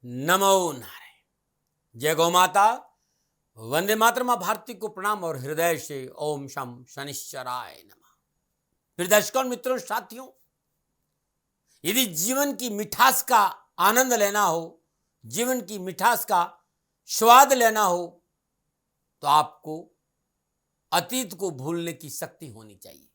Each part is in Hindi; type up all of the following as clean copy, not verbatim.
नमो नारायण। जय गौ माता। वंदे मातरम। मां भारती को प्रणाम और हृदय से ओम शम शनिश्चराय नमः। फिर दर्शकों, मित्रों, साथियों, यदि जीवन की मिठास का आनंद लेना हो, जीवन की मिठास का स्वाद लेना हो, तो आपको अतीत को भूलने की शक्ति होनी चाहिए।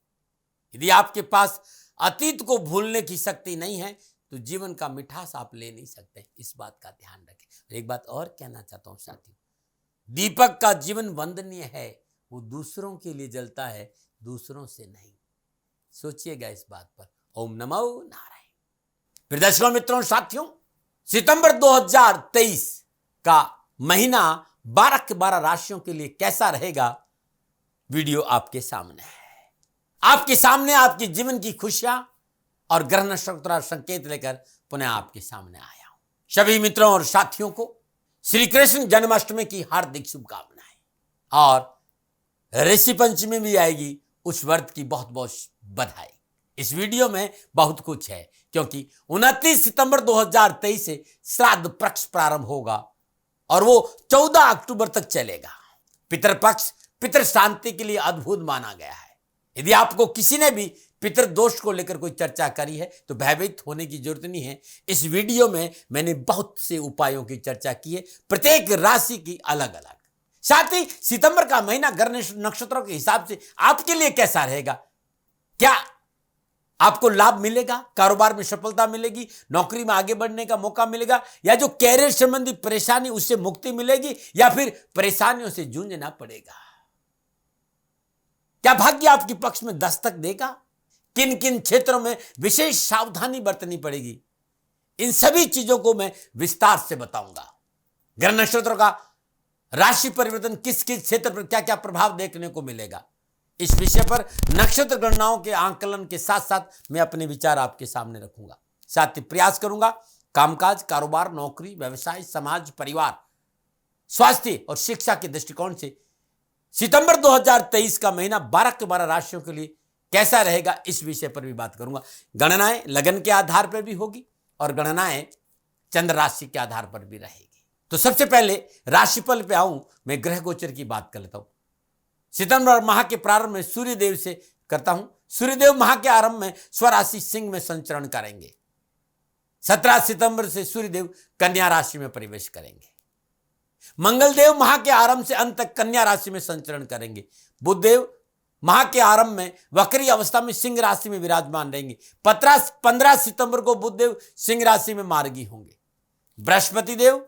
यदि आपके पास अतीत को भूलने की शक्ति नहीं है तो जीवन का मिठास आप ले नहीं सकते। इस बात का ध्यान रखें। एक बात और कहना चाहता हूं साथियों, दीपक का जीवन वंदनीय है, वो दूसरों के लिए जलता है, दूसरों से नहीं। सोचिएगा इस बात पर। ओम नमो नारायण। फिर दर्शकों, मित्रों, साथियों, सितंबर 2023 का महीना 12 के 12 राशियों के लिए कैसा रहेगा, वीडियो आपके सामने है। आपके सामने आपके जीवन की खुशियां और ग्रह नक्षत्र संकेत लेकर पुनः आपके सामने आया हूं। सभी मित्रों और साथियों को श्री कृष्ण जन्माष्टमी की हार्दिक शुभकामनाएं और ऋषि पंचमी भी आएगी, उस व्रत की बहुत बहुत बधाई। इस वीडियो में बहुत कुछ है, क्योंकि 29 सितंबर 2023 से श्राद्ध पक्ष प्रारंभ होगा और वो 14 अक्टूबर तक चलेगा। पितृपक्ष पितृ शांति के लिए अद्भुत माना गया है। यदि आपको किसी ने भी पितृदोष को लेकर कोई चर्चा करी है तो भयभीत होने की जरूरत नहीं है। इस वीडियो में मैंने बहुत से उपायों की चर्चा की है, प्रत्येक राशि की अलग अलग। साथ ही सितंबर का महीना ग्रह नक्षत्रों के हिसाब से आपके लिए कैसा रहेगा, क्या आपको लाभ मिलेगा, कारोबार में सफलता मिलेगी, नौकरी में आगे बढ़ने का मौका मिलेगा, या जो कैरियर संबंधी परेशानी उससे मुक्ति मिलेगी, या फिर परेशानियों से जूझना पड़ेगा। क्या भाग्य आपके पक्ष में दस्तक देगा, किन किन क्षेत्रों में विशेष सावधानी बरतनी पड़ेगी, इन सभी चीजों को मैं विस्तार से बताऊंगा। ग्रह नक्षत्रों का राशि परिवर्तन किस किस क्षेत्र पर क्या क्या प्रभाव देखने को मिलेगा, इस विषय पर नक्षत्र गणनाओं के आंकलन के साथ साथ मैं अपने विचार आपके सामने रखूंगा। साथ ही प्रयास करूंगा कामकाज, कारोबार, नौकरी, व्यवसाय, समाज, परिवार, स्वास्थ्य और शिक्षा के दृष्टिकोण से सितंबर 2023 का महीना 12 के 12 राशियों के लिए कैसा रहेगा, इस विषय पर भी बात करूंगा। गणनाएं लगन के आधार पर भी होगी और गणनाएं चंद्र राशि के आधार पर भी रहेगी। तो सबसे पहले राशिफल पे आऊं, मैं ग्रह गोचर की बात कर लेता हूं। सितंबर माह के प्रारंभ में सूर्यदेव से करता हूं। सूर्यदेव माह के आरंभ में स्वराशि सिंह में संचरण करेंगे। 17 सितंबर से सूर्यदेव कन्या राशि में प्रवेश करेंगे। मंगलदेव माह के आरंभ से अंत तक कन्या राशि में संचरण करेंगे। बुधदेव माह के आरंभ में वक्री अवस्था में सिंह राशि में विराजमान रहेंगे। 15 सितंबर को बुधदेव सिंह राशि में मार्गी होंगे। बृहस्पति देव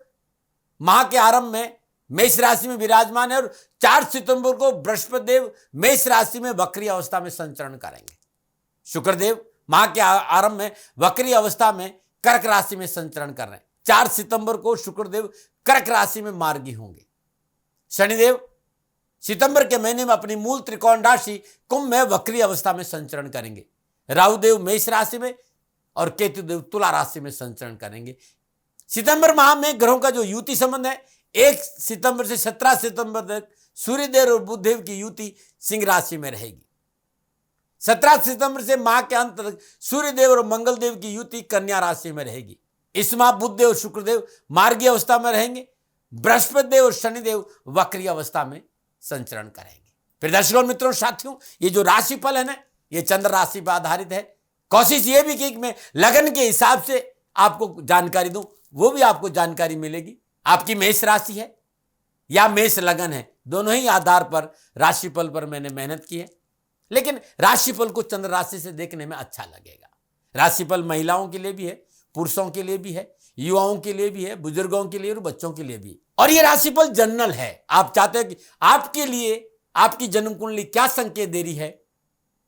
माह के आरंभ में मेष राशि में विराजमान है और 4 सितंबर को बृहस्पति देव मेष राशि में वक्री अवस्था में संचरण करेंगे। शुक्रदेव माह के आरंभ में वक्री अवस्था में कर्क राशि में संचरण कर रहे हैं। 4 सितंबर को शुक्रदेव कर्क राशि में मार्गी होंगे। शनिदेव सितंबर के महीने में अपनी मूल त्रिकोण राशि कुंभ में वक्री अवस्था में संचरण करेंगे। राहुदेव मेष राशि में और केतुदेव तुला राशि में संचरण करेंगे। सितंबर माह में ग्रहों का जो युति संबंध है, 1 सितंबर से 17 सितंबर तक सूर्यदेव और बुधदेव की युति सिंह राशि में रहेगी। 17 सितंबर से माह के अंत तक सूर्यदेव और मंगलदेव की युति कन्या राशि में रहेगी। इस माह बुधदेव और शुक्रदेव मार्गी अवस्था में रहेंगे। बृहस्पति देव और शनिदेव वक्री अवस्था में संचरण करेंगे। फिर दर्शकों, मित्रों, साथियों, ये जो राशिफल है ना, ये चंद्र राशि पर आधारित है। कोशिश ये भी की कि मैं लगन के हिसाब से आपको जानकारी दूं, वो भी आपको जानकारी मिलेगी। आपकी मेष राशि है या मेष लगन है, दोनों ही आधार पर राशिफल पर मैंने मेहनत की है, लेकिन राशिफल को चंद्र राशि से देखने में अच्छा लगेगा। राशिफल महिलाओं के लिए भी है, पुरुषों के लिए भी है, युवाओं के लिए भी है, बुजुर्गों के लिए और बच्चों के लिए भी। और ये राशिफल जनरल है। आप चाहते हैं कि आपके लिए आपकी जन्म कुंडली क्या संकेत दे रही है,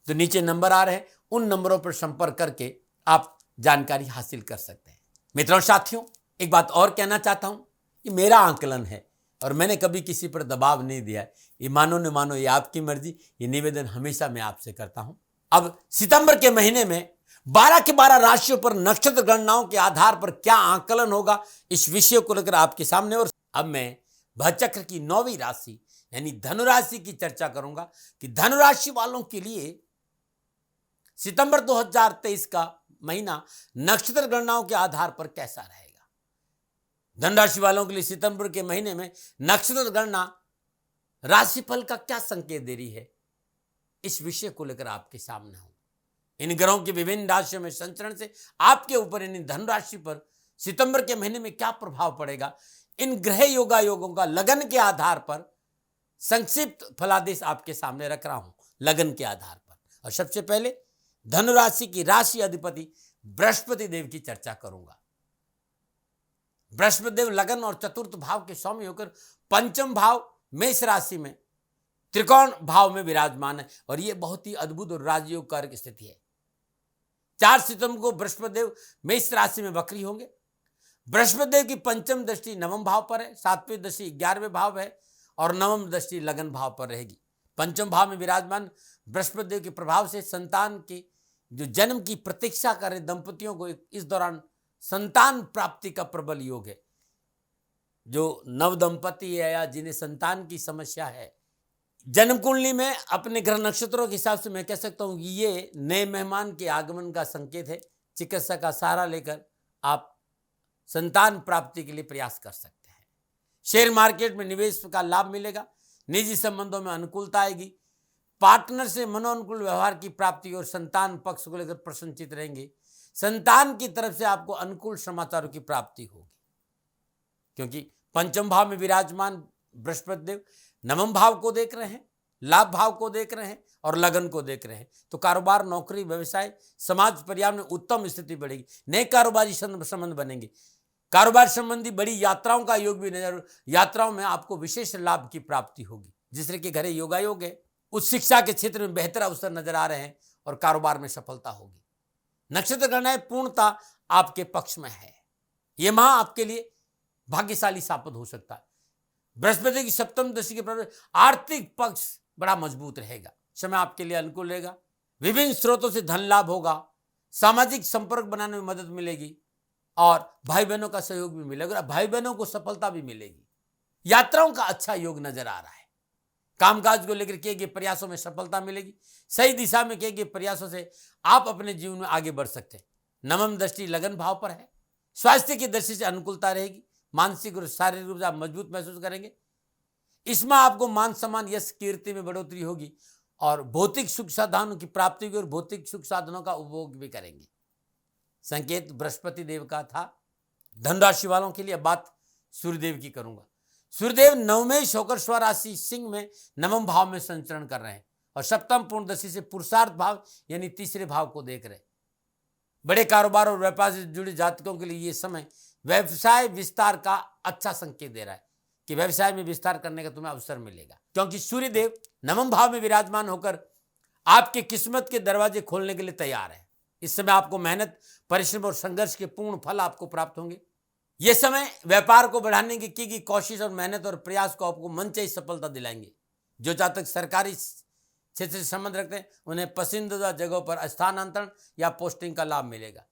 तो नीचे नंबर आ रहे हैं, उन नंबरों पर संपर्क करके आप जानकारी हासिल कर सकते हैं। मित्रों, साथियों, एक बात और कहना चाहता हूं, ये मेरा आंकलन है और मैंने कभी किसी पर दबाव नहीं दिया है। ये मानो न मानो, ये आपकी मर्जी। ये निवेदन हमेशा मैं आपसे करता हूं। अब सितंबर के महीने में 12 के 12 राशियों पर नक्षत्र गणनाओं के आधार पर क्या आंकलन होगा, इस विषय को लेकर आपके सामने। और अब मैं भचक्र की 9वीं राशि यानी धनु राशि की चर्चा करूंगा कि धनु राशि वालों के लिए सितंबर 2023 का महीना नक्षत्र गणनाओं के आधार पर कैसा रहेगा। धनराशि वालों के लिए सितंबर के महीने में नक्षत्र गणना राशिफल का क्या संकेत दे रही है, इस विषय को लेकर आपके सामने हूं। इन ग्रहों के विभिन्न राशियों में संचरण से आपके ऊपर यानी धनराशि पर सितंबर के महीने में क्या प्रभाव पड़ेगा, इन ग्रह योगों का लगन के आधार पर संक्षिप्त फलादेश आपके सामने रख रहा हूं, लगन के आधार पर। और सबसे पहले धनुराशि की राशि अधिपति बृहस्पति देव की चर्चा करूंगा। बृहस्पति देव लगन और चतुर्थ भाव के स्वामी होकर पंचम भाव मेष राशि में त्रिकोण भाव में विराजमान है और यह बहुत ही अद्भुत और राजयोग कारक स्थिति है। 4 सितंबर को बृहस्पति देव मेष राशि में वक्री होंगे। बृहस्पति देव की पंचम दृष्टि नवम भाव पर है, 7वीं दृष्टि 11वें भाव है और नवम दृष्टि लगन भाव पर रहेगी। पंचम भाव में विराजमान बृहस्पति देव के प्रभाव से संतान के जो जन्म की प्रतीक्षा कर रहे दंपतियों को इस दौरान संतान प्राप्ति का प्रबल योग है। जो नव दंपति है या जिन्हें संतान की समस्या है, जन्म कुंडली में अपने ग्रह नक्षत्रों के हिसाब से मैं कह सकता हूं कि ये नए मेहमान के आगमन का संकेत है। चिकित्सा का सहारा लेकर आप संतान प्राप्ति के लिए प्रयास कर सकते हैं। शेयर मार्केट में निवेश का लाभ मिलेगा। निजी संबंधों में अनुकूलता आएगी। पार्टनर से मनोनुकूल व्यवहार की प्राप्ति और संतान पक्ष को लेकर प्रसन्नचित रहेंगे। संतान की तरफ से आपको अनुकूल समाचारों की प्राप्ति होगी, क्योंकि पंचम भाव में विराजमान बृहस्पति देव नवम भाव को देख रहे हैं, लाभ भाव को देख रहे हैं और लगन को देख रहे हैं। तो कारोबार, नौकरी, व्यवसाय, समाज, परिवार में उत्तम स्थिति बढ़ेगी। नए कारोबारी संबंध बनेंगे। कारोबार संबंधी बड़ी यात्राओं का योग भी नजर, यात्राओं में आपको विशेष लाभ की प्राप्ति होगी। जिससे कि घरे योगायोग है, उच्च शिक्षा के क्षेत्र में बेहतर अवसर नजर आ रहे हैं और कारोबार में सफलता होगी। नक्षत्र गणनाएं पूर्णता आपके पक्ष में है। यह माह आपके लिए भाग्यशाली साबित हो सकता है। बृहस्पति की सप्तम दृष्टि के प्रभाव आर्थिक पक्ष बड़ा मजबूत रहेगा। समय आपके लिए अनुकूल रहेगा। विभिन्न स्रोतों से धन लाभ होगा। सामाजिक संपर्क बनाने में मदद मिलेगी और भाई बहनों का सहयोग भी मिलेगा। भाई बहनों को सफलता भी मिलेगी। यात्राओं का अच्छा योग नजर आ रहा है। कामकाज को लेकर किए गए प्रयासों में सफलता मिलेगी। सही दिशा में किए गए प्रयासों से आप अपने जीवन में आगे बढ़ सकते हैं। नवम दृष्टि लगन भाव पर है। स्वास्थ्य की दृष्टि से अनुकूलता रहेगी। मानसिक और शारीरिक रूप से आप मजबूत महसूस करेंगे। इसमें आपको मान सम्मान, यश, कीर्ति में बढ़ोतरी होगी और भौतिक सुख साधनों की प्राप्ति होगी और भौतिक सुख साधनों का उपभोग भी करेंगे। संकेत बृहस्पति देव का था। धनराशि वालों के लिए बात सूर्यदेव की करूंगा। सूर्यदेव नवमेश होकर स्वराशि सिंह में नवम भाव में संचरण कर रहे हैं और सप्तम पूर्ण दृष्टि से पुरुषार्थ भाव यानी तीसरे भाव को देख रहे हैं। बड़े कारोबार और व्यापार से जुड़े जातकों के लिए यह समय व्यवसाय विस्तार का अच्छा संकेत दे रहा है कि व्यवसाय में विस्तार करने का तुम्हें अवसर मिलेगा, क्योंकि सूर्यदेव नवम भाव में विराजमान होकर आपके किस्मत के दरवाजे खोलने के लिए तैयार है। इस समय आपको मेहनत, परिश्रम और संघर्ष के पूर्ण फल आपको प्राप्त होंगे। यह समय व्यापार को बढ़ाने की गई कोशिश और मेहनत और प्रयास को आपको मनचाही सफलता दिलाएंगे। जो जातक सरकारी क्षेत्र से संबंध रखते हैं उन्हें पसंदीदा जगहों पर स्थानांतरण या पोस्टिंग का लाभ मिलेगा।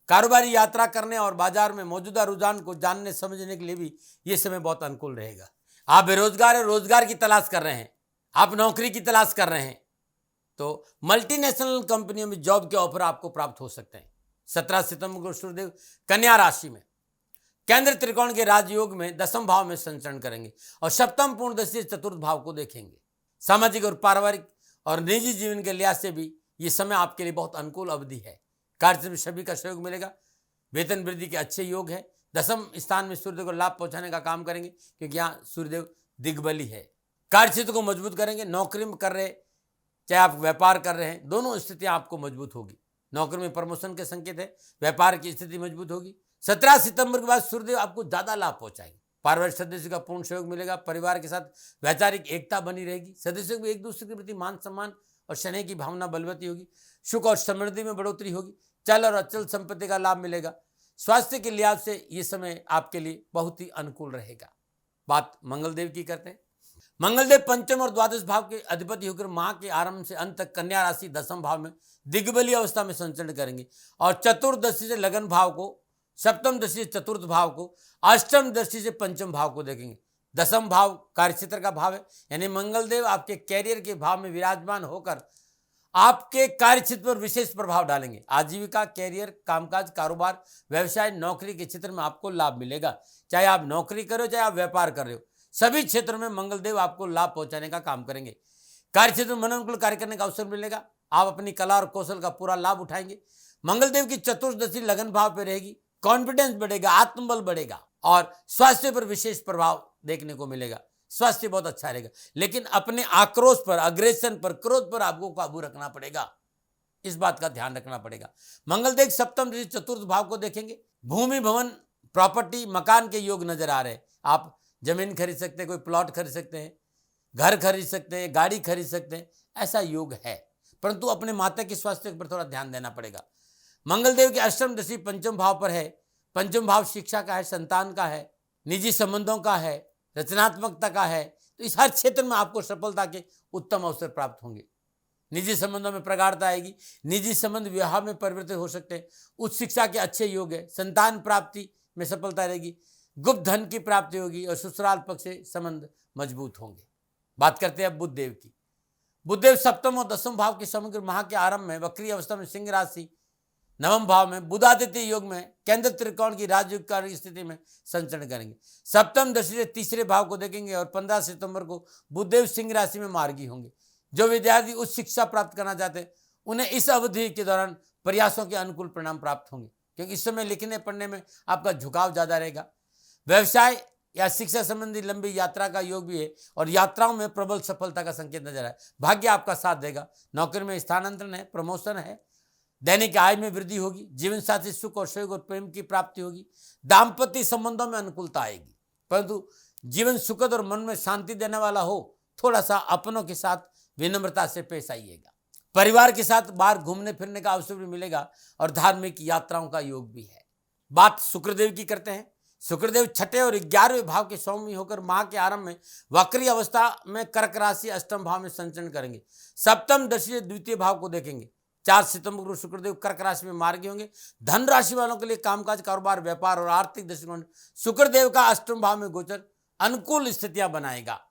कारोबारी यात्रा करने और बाजार में मौजूदा रुझान को जानने समझने के लिए भी यह समय बहुत अनुकूल रहेगा। आप बेरोजगार और रोजगार की तलाश कर रहे हैं, आप नौकरी की तलाश कर रहे हैं, तो मल्टीनेशनल कंपनियों में जॉब के ऑफर आपको प्राप्त हो सकते हैं। 17 सितंबर को सूर्यदेव कन्या राशि में केंद्र त्रिकोण के राजयोग में दसम भाव में संचरण करेंगे और सप्तम पूर्ण दृष्टि चतुर्थ भाव को देखेंगे। सामाजिक और पारिवारिक और निजी जीवन के लिहाज से भी यह समय आपके लिए बहुत अनुकूल अवधि है। कार्य में सभी का सहयोग मिलेगा। वेतन वृद्धि के अच्छे योग है। दसम स्थान में सूर्यदेव को लाभ पहुंचाने का काम करेंगे, क्योंकि यहाँ सूर्यदेव दिग्बली है। कार्य क्षेत्र को मजबूत करेंगे। नौकरी में कर रहे, चाहे आप व्यापार कर रहे हैं, दोनों स्थितियां आपको मजबूत होगी। नौकरी में प्रमोशन के संकेत है। व्यापार की स्थिति मजबूत होगी। 17 सितंबर के बाद सूर्यदेव आपको ज्यादा लाभ पहुंचाएंगे। पारिवारिक सदस्य का पूर्ण सहयोग मिलेगा। परिवार के साथ वैचारिक एकता बनी रहेगी। सदस्यों को एक दूसरे के प्रति मान सम्मान और स्नेह की भावना बलवती होगी। सुख और समृद्धि में बढ़ोतरी होगी। चल और अचल संपत्ति का लाभ मिलेगा। स्वास्थ्य के लिहाज से यह समय आपके लिए बहुत ही अनुकूल रहेगा। बात मंगलदेव की करते हैं। मंगलदेव पंचम और द्वादश भाव के अधिपति होकर माह के आरंभ से अंत तक कन्या राशि दसम भाव में दिग्बली अवस्था में संचरण करेंगे और चतुर्दशी से लगन भाव को, सप्तम दृष्टि से चतुर्थ भाव को, अष्टम दृष्टि से पंचम भाव को देखेंगे। दसम भाव कार्यक्षेत्र का भाव है, यानी मंगलदेव आपके कैरियर के भाव में विराजमान होकर आपके कार्यक्षेत्र पर विशेष प्रभाव डालेंगे। आजीविका, कैरियर, कामकाज, कारोबार, व्यवसाय, नौकरी के क्षेत्र में आपको लाभ मिलेगा। चाहे आप नौकरी कर रहे हो, चाहे आप व्यापार कर रहे हो, सभी क्षेत्रों में मंगलदेव आपको लाभ पहुंचाने का काम करेंगे। कार्यक्षेत्र में मनोनुकूल कार्य करने का अवसर मिलेगा। आप अपनी कला और कौशल का पूरा लाभ उठाएंगे। मंगलदेव की चतुर्दशी लगन भाव पर रहेगी। कॉन्फिडेंस बढ़ेगा, आत्मबल बढ़ेगा और स्वास्थ्य पर विशेष प्रभाव देखने को मिलेगा। स्वास्थ्य बहुत अच्छा रहेगा, लेकिन अपने आक्रोश पर, अग्रेशन पर, क्रोध पर आपको काबू रखना पड़ेगा। इस बात का ध्यान रखना पड़ेगा। मंगलदेव सप्तम दृष्टि चतुर्थ भाव को देखेंगे। भूमि, भवन, प्रॉपर्टी, मकान के योग नजर आ रहे हैं। आप जमीन खरीद सकते हैं, कोई प्लॉट खरीद सकते हैं, घर खरीद सकते हैं, गाड़ी खरीद सकते हैं, ऐसा योग है। परंतु अपने माता के स्वास्थ्य पर थोड़ा ध्यान देना पड़ेगा। मंगलदेव की अष्टम दृष्टि पंचम भाव पर है। पंचम भाव शिक्षा का है, संतान का है, निजी संबंधों का है, रचनात्मकता का है। तो इस हर क्षेत्र में आपको सफलता के उत्तम अवसर प्राप्त होंगे। निजी संबंधों में प्रगाढ़ता आएगी। निजी संबंध विवाह में परिवर्तित हो सकते हैं। उच्च शिक्षा के अच्छे योग है। संतान प्राप्ति में सफलता रहेगी। गुप्त धन की प्राप्ति होगी और ससुराल पक्ष से संबंध मजबूत होंगे। बात करते हैं अब बुधदेव की। बुधदेव सप्तम और दसम भाव के समग्र माह के आरंभ में वक्री अवस्था में सिंह राशि नवम भाव में बुधादित्य योग में केंद्र त्रिकोण की राजयोग की स्थिति में संचरण करेंगे। सप्तम दृष्टि से तीसरे भाव को देखेंगे और 15 सितंबर को बुधदेव सिंह राशि में मार्गी होंगे। जो विद्यार्थी उच्च शिक्षा प्राप्त करना चाहते हैं उन्हें इस अवधि के दौरान प्रयासों के अनुकूल परिणाम प्राप्त होंगे, क्योंकि इस समय लिखने पढ़ने में आपका झुकाव ज्यादा रहेगा। व्यवसाय या शिक्षा संबंधी लंबी यात्रा का योग भी है और यात्राओं में प्रबल सफलता का संकेत नजर आए। भाग्य आपका साथ देगा। नौकरी में स्थानांतरण है, प्रमोशन है, दैनिक आय में वृद्धि होगी। जीवन साथी सुख और सहयोग और प्रेम की प्राप्ति होगी। दाम्पत्य संबंधों में अनुकूलता आएगी, परंतु जीवन सुखद और मन में शांति देने वाला हो। थोड़ा सा अपनों के साथ विनम्रता से पेश आइएगा। परिवार के साथ बाहर घूमने फिरने का अवसर भी मिलेगा और धार्मिक यात्राओं का योग भी है। बात शुक्रदेव की करते हैं। शुक्रदेव छठे और 11वें भाव के स्वामी होकर माह के आरंभ में वक्री अवस्था में कर्क राशि अष्टम भाव में संचरण करेंगे। सप्तम दशा द्वितीय भाव को देखेंगे। 4 सितंबर को शुक्रदेव कर्क राशि में मार्गी होंगे। धन राशि वालों के लिए कामकाज, कारोबार, व्यापार और आर्थिक दृष्टिकोण शुक्रदेव का अष्टम भाव में गोचर अनुकूल स्थितियां बनाएगा।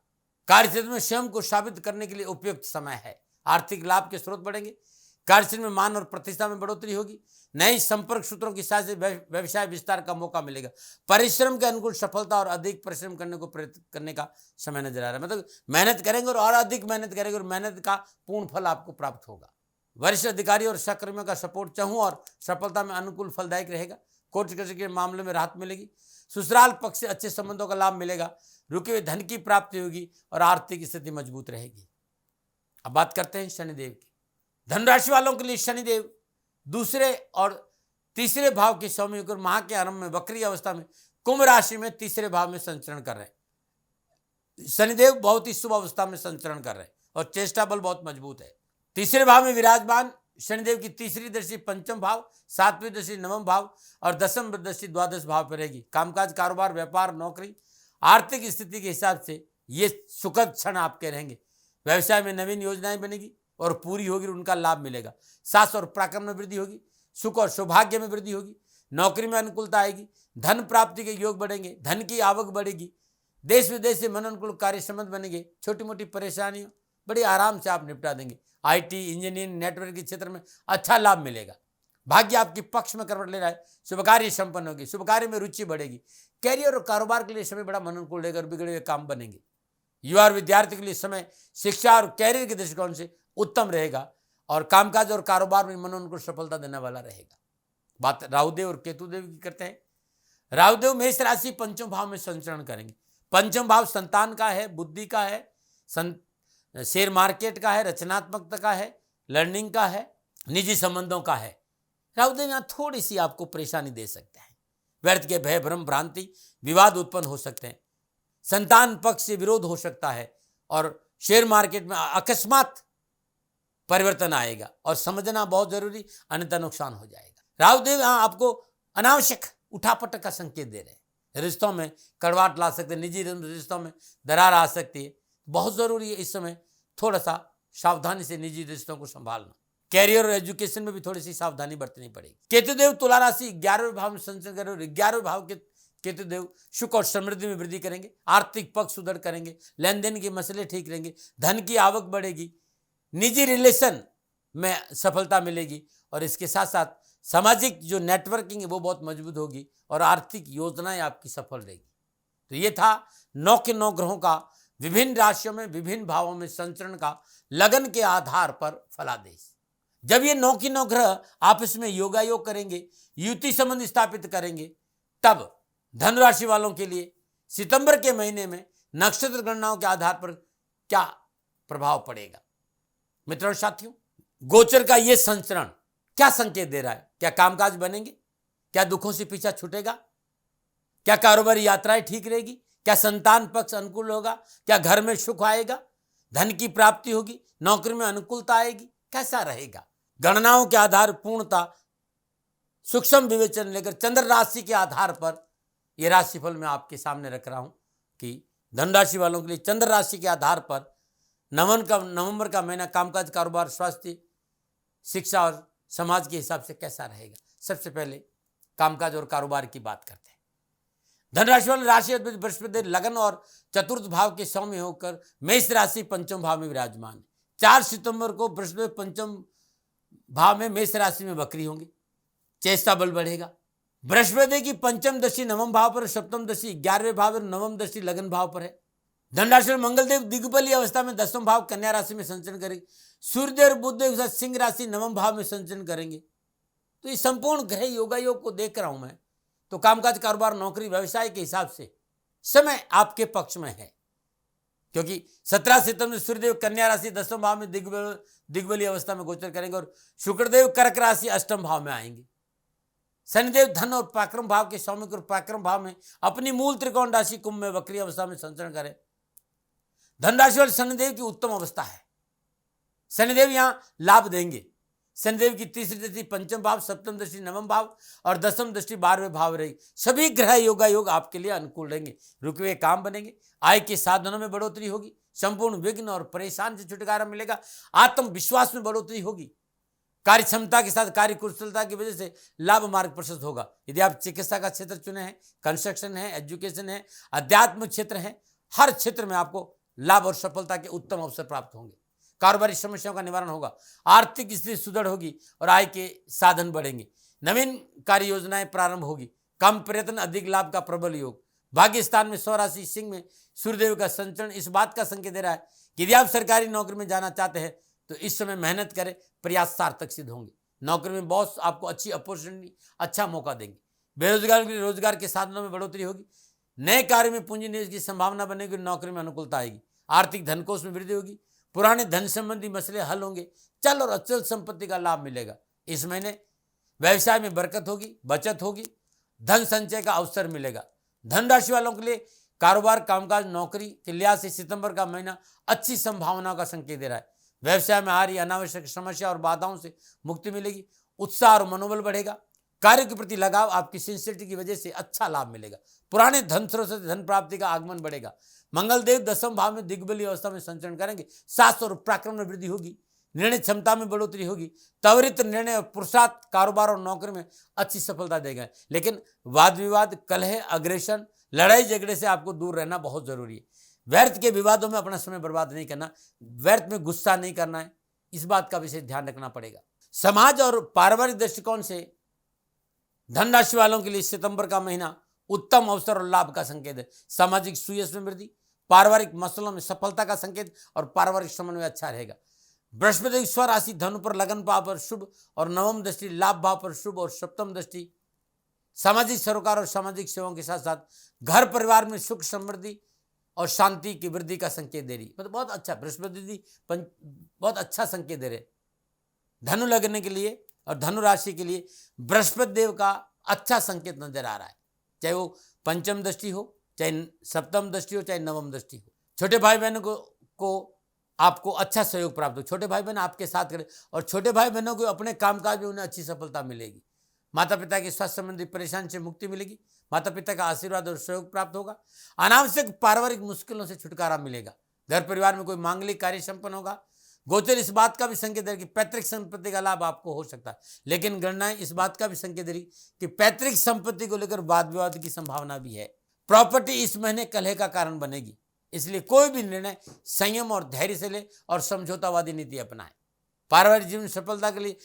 कार्य क्षेत्र में स्वयं को साबित करने के लिए उपयुक्त समय है। आर्थिक लाभ के स्रोत बढ़ेंगे। कार्यक्षेत्र में मान और प्रतिष्ठा में बढ़ोतरी होगी। नए संपर्क सूत्रों की सहायता से व्यवसाय विस्तार का मौका मिलेगा। परिश्रम के अनुकूल सफलता और अधिक परिश्रम करने को प्रेरित करने का समय नजर आ रहा है। मतलब मेहनत करेंगे और अधिक मेहनत करेंगे और मेहनत का पूर्ण फल आपको प्राप्त होगा। वरिष्ठ अधिकारी और सहकर्मियों का सपोर्ट चाहूँ और सफलता में अनुकूल फलदायक रहेगा। कोर्ट कचहरी के मामले में राहत मिलेगी। ससुराल पक्ष से अच्छे संबंधों का लाभ मिलेगा। रुके हुए धन की प्राप्ति होगी और आर्थिक स्थिति मजबूत रहेगी। अब बात करते हैं शनिदेव की। धनराशि वालों के लिए शनिदेव दूसरे और तीसरे भाव के स्वामी होकर माह के आरंभ में वक्री अवस्था में कुंभ राशि में तीसरे भाव में संचरण कर रहे हैं। शनिदेव बहुत ही शुभ अवस्था में संचरण कर रहे हैं और चेष्टा बल बहुत मजबूत है। तीसरे भाव में विराजमान शनिदेव की तीसरी दृष्टि पंचम भाव, 7वीं दृष्टि नवम भाव और 10वीं दृष्टि द्वादश भाव पर रहेगी। कामकाज, कारोबार, व्यापार, नौकरी, आर्थिक स्थिति के हिसाब से ये सुखद क्षण आपके रहेंगे। व्यवसाय में नवीन योजनाएं बनेगी और पूरी होगी, उनका लाभ मिलेगा। सास और पराक्रम में वृद्धि होगी। सुख और सौभाग्य में वृद्धि होगी। नौकरी में अनुकूलता आएगी। धन प्राप्ति के योग बढ़ेंगे। धन की आवक बढ़ेगी। देश विदेश से मन अनुकूल कार्य संबंध बनेंगे। छोटी मोटी परेशानियों बड़ी आराम से आप निपटा देंगे। IT, इंजीनियरिंग, नेटवर्क के क्षेत्र में अच्छा लाभ मिलेगा। भाग्य आपके पक्ष में करवट ले रहा है। शुभ कार्य संपन्न होगी। शुभ कार्य में रुचि बढ़ेगी। कैरियर और कारोबार के लिए समय बड़ा मन अनुकूल रहेगा और बिगड़े हुए काम बनेंगे। युवा और विद्यार्थी के लिए समय शिक्षा और कैरियर के दृष्टिकोण से उत्तम रहेगा और कामकाज और कारोबार में मन अनुकूल सफलता देने वाला रहेगा। बात राहुदेव और केतुदेव की करते हैं। राहुदेव मेष राशि पंचम भाव में संचरण करेंगे। पंचम भाव संतान का है, बुद्धि का है, शेयर मार्केट का है, रचनात्मकता का है, लर्निंग का है, निजी संबंधों का है। राहुदेव यहाँ थोड़ी सी आपको परेशानी दे सकते हैं। व्यर्थ के भय, भ्रम, भ्रांति, विवाद उत्पन्न हो सकते हैं। संतान पक्ष से विरोध हो सकता है और शेयर मार्केट में अकस्मात परिवर्तन आएगा और समझना बहुत जरूरी, अन्यथा नुकसान हो जाएगा। राहुदेव यहाँ आपको अनावश्यक उठापटक का संकेत दे रहे हैं। रिश्तों में कड़वाहट ला सकते हैं। निजी रिश्तों में दरार आ सकती है। बहुत जरूरी है इस समय थोड़ा सा सावधानी से निजी रिश्तों को संभालना। कैरियर और एजुकेशन में भी थोड़ी सी सावधानी बरतनी पड़ेगी। केतुदेव तुला राशि 11वें भाव में संचरण करेंगे। 11वें भाव के केतुदेव सुख और समृद्धि में वृद्धि करेंगे। आर्थिक पक्ष सुदृढ़ करेंगे। लेन देन के मसले ठीक रहेंगे। धन की आवक बढ़ेगी। निजी रिलेशन में सफलता मिलेगी और इसके साथ साथ सामाजिक जो नेटवर्किंग है वो बहुत मजबूत होगी और आर्थिक योजनाएं आपकी सफल रहेगी। तो ये था 9 के 9 ग्रहों का विभिन्न राशियों में विभिन्न भावों में संचरण का लगन के आधार पर फलादेश। जब ये 9 के 9 ग्रह आपस में योगायोग करेंगे, युति संबंध स्थापित करेंगे, तब धनु राशि वालों के लिए सितंबर के महीने में नक्षत्र गणनाओं के आधार पर क्या प्रभाव पड़ेगा। मित्रों और साथियों, गोचर का यह संचरण क्या संकेत दे रहा है? क्या कामकाज बनेंगे? क्या दुखों से पीछा छूटेगा? क्या कारोबारी यात्राएं ठीक रहेगी? क्या संतान पक्ष अनुकूल होगा? क्या घर में सुख आएगा? धन की प्राप्ति होगी? नौकरी में अनुकूलता आएगी? कैसा रहेगा? गणनाओं के आधार पूर्णता सूक्ष्म विवेचन लेकर चंद्र राशि के आधार पर यह राशिफल मैं आपके सामने रख रहा हूं कि धनु राशि वालों के लिए चंद्र राशि के आधार पर नवंबर का महीना कामकाज, कारोबार, स्वास्थ्य, शिक्षा और समाज के हिसाब से कैसा रहेगा। सबसे पहले कामकाज और कारोबार की बात करते हैं। धनु राशि वाले राशि अधिपति बृहस्पति लगन और चतुर्थ भाव के सौम्य होकर मेष राशि पंचम भाव में विराजमान है। 4 सितंबर को बृहस्पति पंचम भाव में मेष राशि में वक्री होंगे, चेष्टा बल बढ़ेगा। बृहस्पति की पंचम दृष्टि नवम भाव पर, सप्तम दृष्टि 11वें भाव पर, नवम दृष्टि लगन भाव पर है। धनु राशि में मंगलदेव दिग्बली अवस्था में 10वें भाव कन्या राशि में संचरण करेंगे। सूर्यदेव और बुधदेव के साथ सिंह राशि 9वें भाव में संचरण करेंगे। तो इस संपूर्ण ग्रह योगायोग को देख रहा हूं मैं, तो कामकाज, कारोबार, नौकरी, व्यवसाय के हिसाब से समय आपके पक्ष में है, क्योंकि 17 सितंबर सूर्यदेव कन्या राशि 10वें भाव में दिग्बली अवस्था में गोचर करेंगे और शुक्रदेव कर्क राशि 8वें भाव में आएंगे। शनिदेव धन और पराक्रम भाव के सौम्य और पराक्रम भाव में अपनी मूल त्रिकोण राशि कुंभ में वक्री अवस्था में संचरण करें। धन राशि वाले शनिदेव की उत्तम अवस्था है। शनिदेव यहां लाभ देंगे। शनिदेव की तीसरी दृष्टि पंचम भाव, सप्तम दृष्टि नवम भाव और 10वीं दृष्टि 12वें भाव रहेगी। सभी ग्रह योगायोग आपके लिए अनुकूल रहेंगे। रुके हुए काम बनेंगे, आय के साधनों में बढ़ोतरी होगी, संपूर्ण विघ्न और परेशान से छुटकारा मिलेगा, आत्मविश्वास में बढ़ोतरी होगी, कार्य क्षमता के साथ कार्य कुशलता की वजह से लाभ मार्ग प्रशस्त होगा। यदि आप चिकित्सा का क्षेत्र चुने हैं, कंस्ट्रक्शन है, एजुकेशन है, अध्यात्म क्षेत्र है, हर क्षेत्र में आपको लाभ और सफलता के उत्तम अवसर प्राप्त होंगे। कारोबारी समस्याओं का निवारण होगा, आर्थिक स्थिति सुदृढ़ होगी और आय के साधन बढ़ेंगे। नवीन कार्य योजनाएं प्रारंभ होगी, कम प्रयत्न अधिक लाभ का प्रबल योग। भाग्य स्थान में स्वराशि सिंह में सूर्यदेव का संचरण इस बात का संकेत दे रहा है कि यदि आप सरकारी नौकरी में जाना चाहते हैं तो इस समय मेहनत करें, प्रयास सार्थक सिद्ध होंगे। नौकरी में बॉस आपको अच्छी अपॉर्चुनिटी, अच्छा मौका देंगे। बेरोजगार के लिए रोजगार के साधनों में बढ़ोतरी होगी, नए कार्य में पूंजी निवेश की संभावना बनेगी, नौकरी में अनुकूलता आएगी, आर्थिक धनकोष में वृद्धि होगी, पुराने धन संबंधी मसले हल होंगे, चल और अचल संपत्ति का लाभ मिलेगा। इस महीने व्यवसाय में बरकत होगी, बचत होगी, धन संचय का अवसर मिलेगा। धन राशि वालों के लिए कारोबार, कामकाज, नौकरी के लिहाज से सितंबर का महीना अच्छी संभावनाओं का संकेत दे रहा है। व्यवसाय में आ रही अनावश्यक समस्या और बाधाओं से मुक्ति मिलेगी, उत्साह और मनोबल बढ़ेगा, कार्य के प्रति लगाव, आपकी सिंसियरिटी की वजह से अच्छा लाभ मिलेगा, पुराने धन स्रोत से धन प्राप्ति का आगमन बढ़ेगा। मंगलदेव 10वें भाव में दिग्बली अवस्था में संचरण करेंगे, साहस और पराक्रम में वृद्धि होगी, निर्णय क्षमता में बढ़ोतरी होगी, त्वरित निर्णय और पुरुषार्थ कारोबार और नौकरी में अच्छी सफलता देगा। लेकिन वाद विवाद, कलह, अग्रेशन, लड़ाई झगड़े से आपको दूर रहना बहुत जरूरी है। व्यर्थ के विवादों में अपना समय बर्बाद नहीं करना, व्यर्थ में गुस्सा नहीं करना है, इस बात का विशेष ध्यान रखना पड़ेगा। समाज और पारिवारिक दृष्टिकोण से धन राशि वालों के लिए सितंबर का महीना उत्तम अवसर और लाभ का संकेत है। सामाजिक सुयश में वृद्धि, पारिवारिक मसलों में सफलता का संकेत और पारिवारिक समन्वय अच्छा रहेगा। बृहस्पति स्वराशि धनु पर लगन भाव पर शुभ और नवम दृष्टि लाभ भाव पर शुभ और सप्तम दृष्टि सामाजिक सरोकार और सामाजिक सेवाओं के साथ साथ घर परिवार में सुख, समृद्धि और शांति की वृद्धि का संकेत दे रही। मतलब बहुत अच्छा, बृहस्पति जी बहुत अच्छा संकेत दे रहे। धनु लगने के लिए और धनु राशि के लिए बृहस्पति देव का अच्छा संकेत नजर आ रहा है, चाहे वो पंचम दृष्टि हो, चाहे सप्तम दृष्टि हो, चाहे नवम दृष्टि हो। छोटे भाई बहनों को आपको अच्छा सहयोग प्राप्त हो, छोटे भाई बहन आपके साथ करें और छोटे भाई बहनों को अपने कामकाज में उन्हें अच्छी सफलता मिलेगी। माता पिता के स्वास्थ्य संबंधी परेशानी से मुक्ति मिलेगी, माता पिता का आशीर्वाद और सहयोग प्राप्त होगा, अनावश्यक पारिवारिक मुश्किलों से छुटकारा मिलेगा, घर परिवार में कोई मांगलिक कार्य संपन्न होगा। गोचर इस बात का भी संकेत है कि पैतृक संपत्ति का लाभ आपको हो सकता है, लेकिन गणनाएं इस बात का भी संकेत दे रही कि पैतृक संपत्ति को लेकर वाद विवाद की संभावना भी है। प्रॉपर्टी इस महीने कलह का कारण बनेगी, इसलिए कोई भी निर्णय संयम और धैर्य से ले और समझौतावादी नीति अपनाएं। पारिवारिक जीवन सफलता के लिए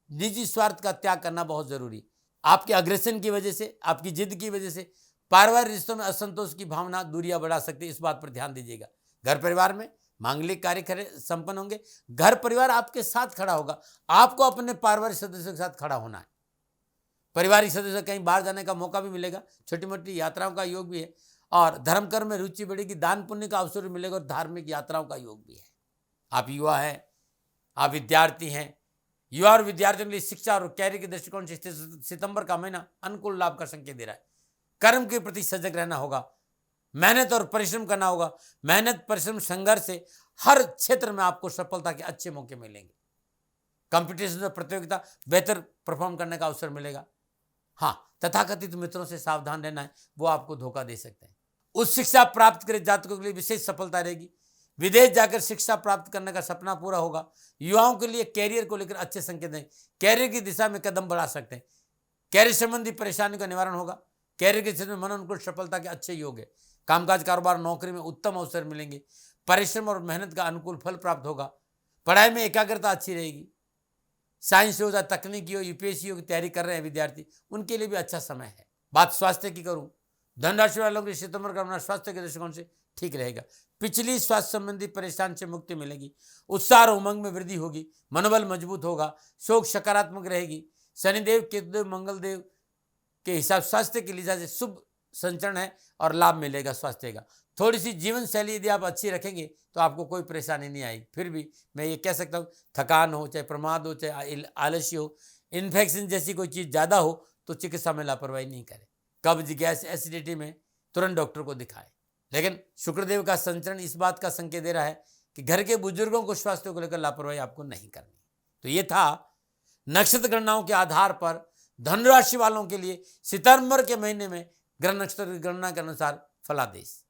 निजी स्वार्थ का त्याग करना बहुत जरूरी। आपके अग्रेशन की वजह से, आपकी जिद की वजह से पारिवारिक रिश्तों में असंतोष की भावना दूरियां बढ़ा सकती है, इस बात पर ध्यान दीजिएगा। घर परिवार में मांगलिक कार्य संपन्न होंगे, घर परिवार आपके साथ खड़ा होगा। आपको अपने पारिवारिक सदस्यों के साथ खड़ा होना है। पारिवारिक सदस्य कहीं बाहर जाने का मौका भी मिलेगा, छोटी मोटी यात्राओं का योग भी है, और धर्म कर्म में रुचि बढ़ेगी, दान पुण्य का अवसर भी मिलेगा, और धार्मिक यात्राओं का योग भी है। आप युवा हैं, आप विद्यार्थी हैं, युवा और विद्यार्थियों के लिए शिक्षा और कैरियर के दृष्टिकोण से सितंबर का महीना अनुकूल लाभ का संकेत दे रहा है। कर्म के प्रति सजग रहना होगा, मेहनत और परिश्रम करना होगा। मेहनत, परिश्रम, संघर्ष से हर क्षेत्र में आपको सफलता के अच्छे मौके मिलेंगे। कंपटीशन में प्रतियोगिता बेहतर परफॉर्म करने का अवसर मिलेगा। हाँ, तथाकथित मित्रों से सावधान रहना है, वो आपको धोखा दे सकते हैं। उच्च शिक्षा प्राप्त करे जातकों के लिए विशेष सफलता रहेगी। विदेश जाकर शिक्षा प्राप्त करने का सपना पूरा होगा। युवाओं के लिए कैरियर को लेकर अच्छे संकेत हैं, कैरियर की दिशा में कदम बढ़ा सकते हैं। कैरियर संबंधी परेशानी का निवारण होगा। कैरियर के क्षेत्र में मनोनुकूल सफलता के अच्छे योग है। कामकाज, कारोबार, नौकरी में उत्तम अवसर मिलेंगे। परिश्रम और मेहनत का अनुकूल फल प्राप्त होगा। पढ़ाई में एकाग्रता अच्छी रहेगी। साइंस हो या तकनीकी हो, यूपीएससी की तैयारी कर रहे हैं विद्यार्थी, उनके लिए भी अच्छा समय है। बात स्वास्थ्य की करूं, धनराशि वालों के सितंबर का महीना स्वास्थ्य के दृष्टिकोण से ठीक रहेगा। पिछली स्वास्थ्य संबंधी परेशानी से मुक्ति मिलेगी। उत्साह और उमंग में वृद्धि होगी। मनोबल मजबूत होगा। सोच सकारात्मक रहेगी। शनिदेव, केतुदेव, मंगलदेव के हिसाब स्वास्थ्य के लिहाज से शुभ संचरण है और लाभ मिलेगा स्वास्थ्य का। थोड़ी सी जीवन शैली यदि आप अच्छी रखेंगे तो आपको कोई परेशानी नहीं आएगी। फिर भी मैं ये कह सकता हूँ, थकान हो, चाहे प्रमाद हो, चाहे आलस्य हो, इन्फेक्शन जैसी कोई चीज़ ज़्यादा हो तो चिकित्सा में लापरवाही नहीं करें। कब्ज, गैस, एसिडिटी में तुरंत डॉक्टर को दिखाएं। लेकिन शुक्रदेव का संचरण इस बात का संकेत दे रहा है कि घर के बुजुर्गों को स्वास्थ्य को लेकर लापरवाही आपको नहीं करनी। तो ये था नक्षत्र गणनाओं के आधार पर धनुराशि वालों के लिए सितंबर के महीने में ग्रह नक्षत्र की गणना के अनुसार फलादेश।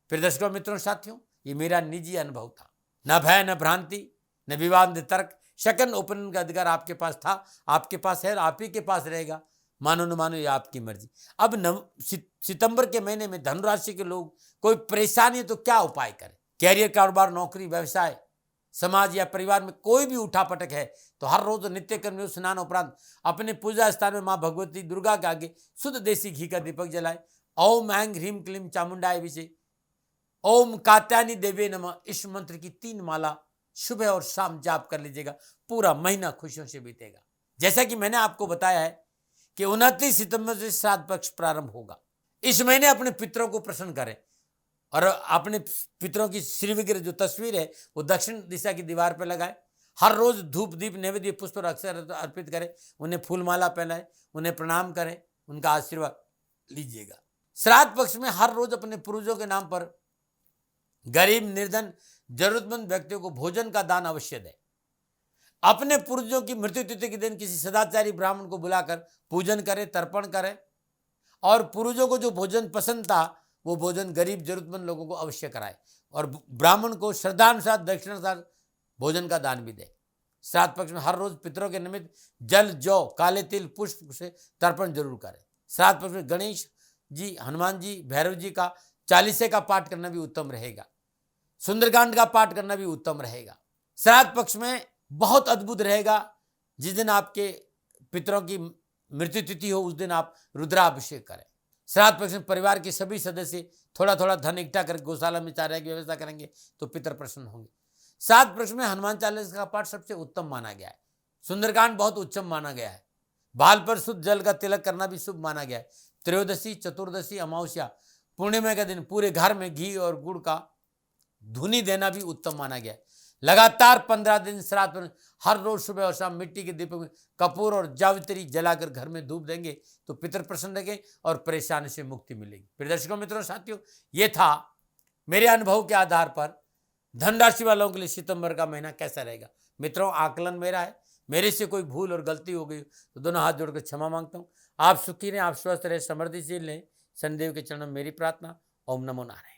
फिर दर्शकों, मित्रों, साथियों, ये मेरा निजी अनुभव था। न भय, न भ्रांति, न विवाद, न तर्क। सेकंड ओपिनियन का अधिकार आपके पास था, आपके पास है, आप ही के पास रहेगा। मानो न मानो, ये आपकी मर्जी। अब सितंबर के महीने में धनुराशि के लोग कोई परेशानी है तो क्या उपाय करें? कैरियर, कारोबार, नौकरी, व्यवसाय, समाज या परिवार में कोई भी उठापटक है तो हर रोज नित्य कर्म स्नान उपरांत अपने पूजा स्थान में मां भगवती दुर्गा के आगे शुद्ध देसी घी का दीपक जलाए। ओम ऐं ह्रीम क्लीम चामुंडाय विषे, ओम कात्यायनी देवी नमः, इस मंत्र की 3 माला सुबह और शाम जाप कर लीजिएगा। पूरा महीना खुशियों से बीतेगा। जैसा कि मैंने आपको बताया है कि 29 सितंबर से श्राद्ध पक्ष प्रारंभ होगा। इस महीने अपने पितरों को प्रसन्न करें और अपने पितरों की श्री विग्रह जो तस्वीर है वो दक्षिण दिशा की दीवार पर लगाए। हर रोज धूप, दीप, नैवेद्य, पुष्प और अक्षर अर्पित करें। उन्हें फूलमाला पहनाए, उन्हें प्रणाम करें, उनका आशीर्वाद लीजिएगा। श्राद्ध पक्ष में हर रोज अपने पूर्वजों के नाम पर गरीब, निर्धन, जरूरतमंद व्यक्तियों को भोजन का दान अवश्य दें। अपने पूर्वजों की मृत्यु तिथि के दिन किसी सदाचारी ब्राह्मण को बुलाकर पूजन करें, तर्पण करें, और पूर्वजों को जो भोजन पसंद था वो भोजन गरीब, जरूरतमंद लोगों को अवश्य कराए, और ब्राह्मण को श्रद्धानुसार, दक्षिणानुसार भोजन का दान भी दे। श्राद्ध पक्ष में हर रोज पितरों के निमित्त जल, जौ, काले तिल, पुष्प से तर्पण जरूर करें। श्राद्ध पक्ष में गणेश जी, हनुमान जी, भैरव जी का चालीसे का पाठ करना भी उत्तम रहेगा। सुंदरकांड का पाठ करना भी उत्तम रहेगा। श्राद्ध पक्ष में बहुत अद्भुत रहेगा। जिस दिन आपके पितरों की मृत्यु तिथि हो उस दिन आप रुद्राभिषेक करें। श्राद्ध पक्ष में परिवार के सभी सदस्य थोड़ा थोड़ा धन इकट्ठा कर गौशाला में चारे की व्यवस्था करेंगे तो पितर प्रसन्न होंगे। श्राद्ध पक्ष में हनुमान चालीसा का पाठ सबसे उत्तम माना गया है। सुंदरकांड बहुत उत्तम माना गया है। बाल पर शुद्ध जल का तिलक करना भी शुभ माना गया है। त्रयोदशी, चतुर्दशी, अमावस्या, पूर्णिमा के दिन पूरे घर में घी और गुड़ का धुनी देना भी उत्तम माना गया है। लगातार 15 दिन श्राद्ध में हर रोज सुबह और शाम मिट्टी के दीपक में कपूर और जावित्री जलाकर घर में धूप देंगे तो पितर प्रसन्न रहेंगे और परेशानी से मुक्ति मिलेगी। प्रिय दर्शकों, मित्रों, साथियों, ये था मेरे अनुभव के आधार पर धनराशि वालों के लिए सितंबर का महीना कैसा रहेगा। मित्रों, आकलन मेरा है, मेरे से कोई भूल और गलती हो गई तो दोनों हाथ जोड़कर क्षमा मांगता हूँ। आप सुखी रहें, आप स्वस्थ रहें, समृद्धिशील रहें, शनिदेव के चरणों में मेरी प्रार्थना। ओम नमो नारायण।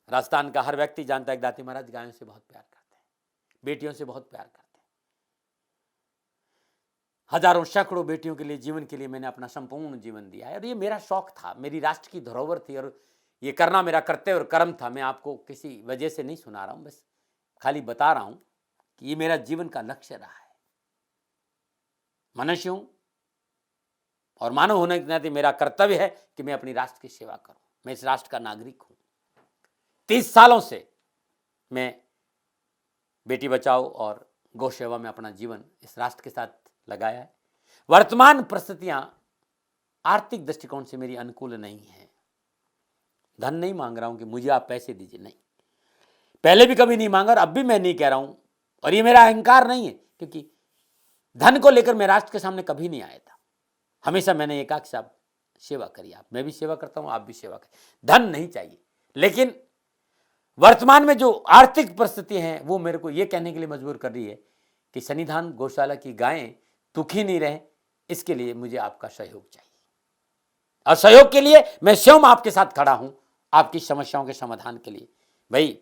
राजस्थान का हर व्यक्ति जानता है कि दाती महाराज गायों से बहुत प्यार करते हैं, बेटियों से बहुत प्यार करते हैं। हजारों सैकड़ों बेटियों के लिए, जीवन के लिए मैंने अपना संपूर्ण जीवन दिया है और ये मेरा शौक था, मेरी राष्ट्र की धरोहर थी और ये करना मेरा कर्तव्य और कर्म था। मैं आपको किसी वजह से नहीं सुना रहा हूँ, बस खाली बता रहा हूँ कि ये मेरा जीवन का लक्ष्य रहा है। मनुष्य हूं और मानव होने के नाते मेरा कर्तव्य है कि मैं अपनी राष्ट्र की सेवा करूं। मैं इस राष्ट्र का नागरिक हूं। 30 सालों से मैं बेटी बचाओ और गौ सेवा में अपना जीवन इस राष्ट्र के साथ लगाया है। वर्तमान परिस्थितियां आर्थिक दृष्टिकोण से मेरी अनुकूल नहीं है। धन नहीं मांग रहा हूं कि मुझे आप पैसे दीजिए, नहीं, पहले भी कभी नहीं मांगा और अब भी मैं नहीं कह रहा हूं। और ये मेरा अहंकार नहीं है, क्योंकि धन को लेकर मैं राष्ट्र के सामने कभी नहीं आया था। हमेशा मैंने ये कहा कि साहब सेवा करिए, आप, मैं भी सेवा करता हूं, आप भी सेवा करिए, धन नहीं चाहिए। लेकिन वर्तमान में जो आर्थिक परिस्थिति है वो मेरे को ये कहने के लिए मजबूर कर रही है कि सन्निधान गौशाला की गायें दुखी नहीं रहे, इसके लिए मुझे आपका सहयोग चाहिए। और सहयोग के लिए मैं स्वयं आपके साथ खड़ा हूं, आपकी समस्याओं के समाधान के लिए। भाई,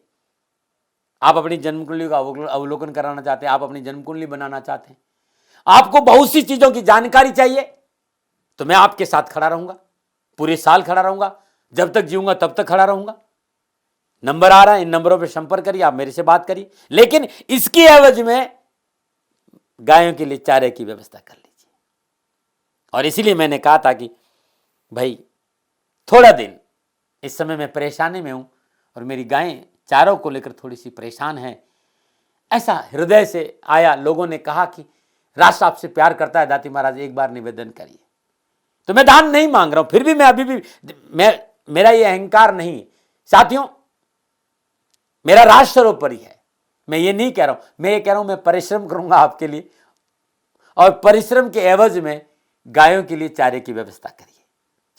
आप अपनी जन्म कुंडली का अवलोकन कराना चाहते हैं, आप अपनी जन्म कुंडली बनाना चाहते हैं, आपको बहुत सी चीजों की जानकारी चाहिए, तो मैं आपके साथ खड़ा रहूंगा, पूरे साल खड़ा रहूंगा, जब तक जीऊंगा तब तक खड़ा रहूंगा। नंबर आ रहा है, इन नंबरों पर संपर्क करिए, आप मेरे से बात करिए, लेकिन इसकी एवज में गायों के लिए चारे की व्यवस्था कर लीजिए। और इसीलिए मैंने कहा था कि भाई थोड़ा दिन, इस समय मैं परेशानी में हूं और मेरी गायें चारों को लेकर थोड़ी सी परेशान है। ऐसा हृदय से आया, लोगों ने कहा कि राष्ट्र आपसे प्यार करता है दाती महाराज, एक बार निवेदन करिए। तो मैं दान नहीं मांग रहा हूं, फिर भी मैं अभी भी, मेरा ये अहंकार नहीं साथियों, मेरा राष्ट्र सर्वोपरि है। मैं ये नहीं कह रहा हूं, मैं ये कह रहा हूं मैं परिश्रम करूंगा आपके लिए, और परिश्रम के एवज में गायों के लिए चारे की व्यवस्था करिए।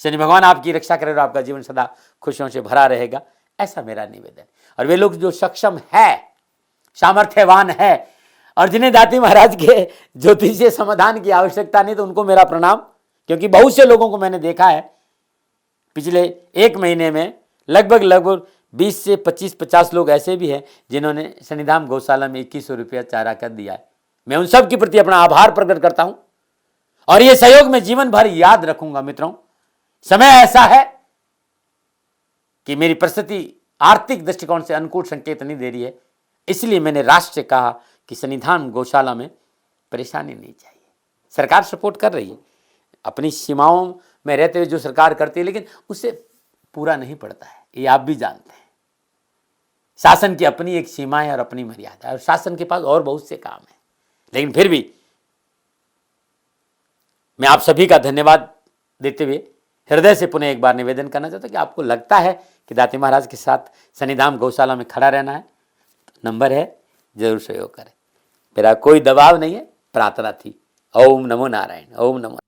शनि भगवान आपकी रक्षा करे और आपका जीवन सदा खुशियों से भरा रहेगा, ऐसा मेरा निवेदन। और वे लोग जो सक्षम है, सामर्थ्यवान है, और जिन्हें दाती महाराज के ज्योतिषीय समाधान की आवश्यकता नहीं, तो उनको मेरा प्रणाम। क्योंकि बहुत से लोगों को मैंने देखा है पिछले 1 महीने में, लगभग 20 से 25-50 लोग ऐसे भी हैं जिन्होंने सन्निधान गौशाला में 2100 रुपया चारा कर दिया है। मैं उन सब के प्रति अपना आभार प्रकट करता हूं और ये सहयोग मैं जीवन भर याद रखूंगा। मित्रों, समय ऐसा है कि मेरी परिस्थिति आर्थिक दृष्टिकोण से अनुकूल संकेत नहीं दे रही है, इसलिए मैंने राष्ट्र से कहा कि सन्निधान गौशाला में परेशानी नहीं चाहिए। सरकार सपोर्ट कर रही है, अपनी सीमाओं में रहते हुए जो सरकार करती है, लेकिन उससे पूरा नहीं पड़ता है, ये आप भी जानते हैं। शासन की अपनी एक सीमा है और अपनी मर्यादा है, और शासन के पास और बहुत से काम है। लेकिन फिर भी मैं आप सभी का धन्यवाद देते हुए हृदय से पुनः एक बार निवेदन करना चाहता हूं कि आपको लगता है कि दाती महाराज के साथ सन्निधान गौशाला में खड़ा रहना है, तो नंबर है, जरूर सहयोग करें। मेरा कोई दबाव नहीं है, प्रार्थना थी। ओम नमो नारायण, ओम नमो।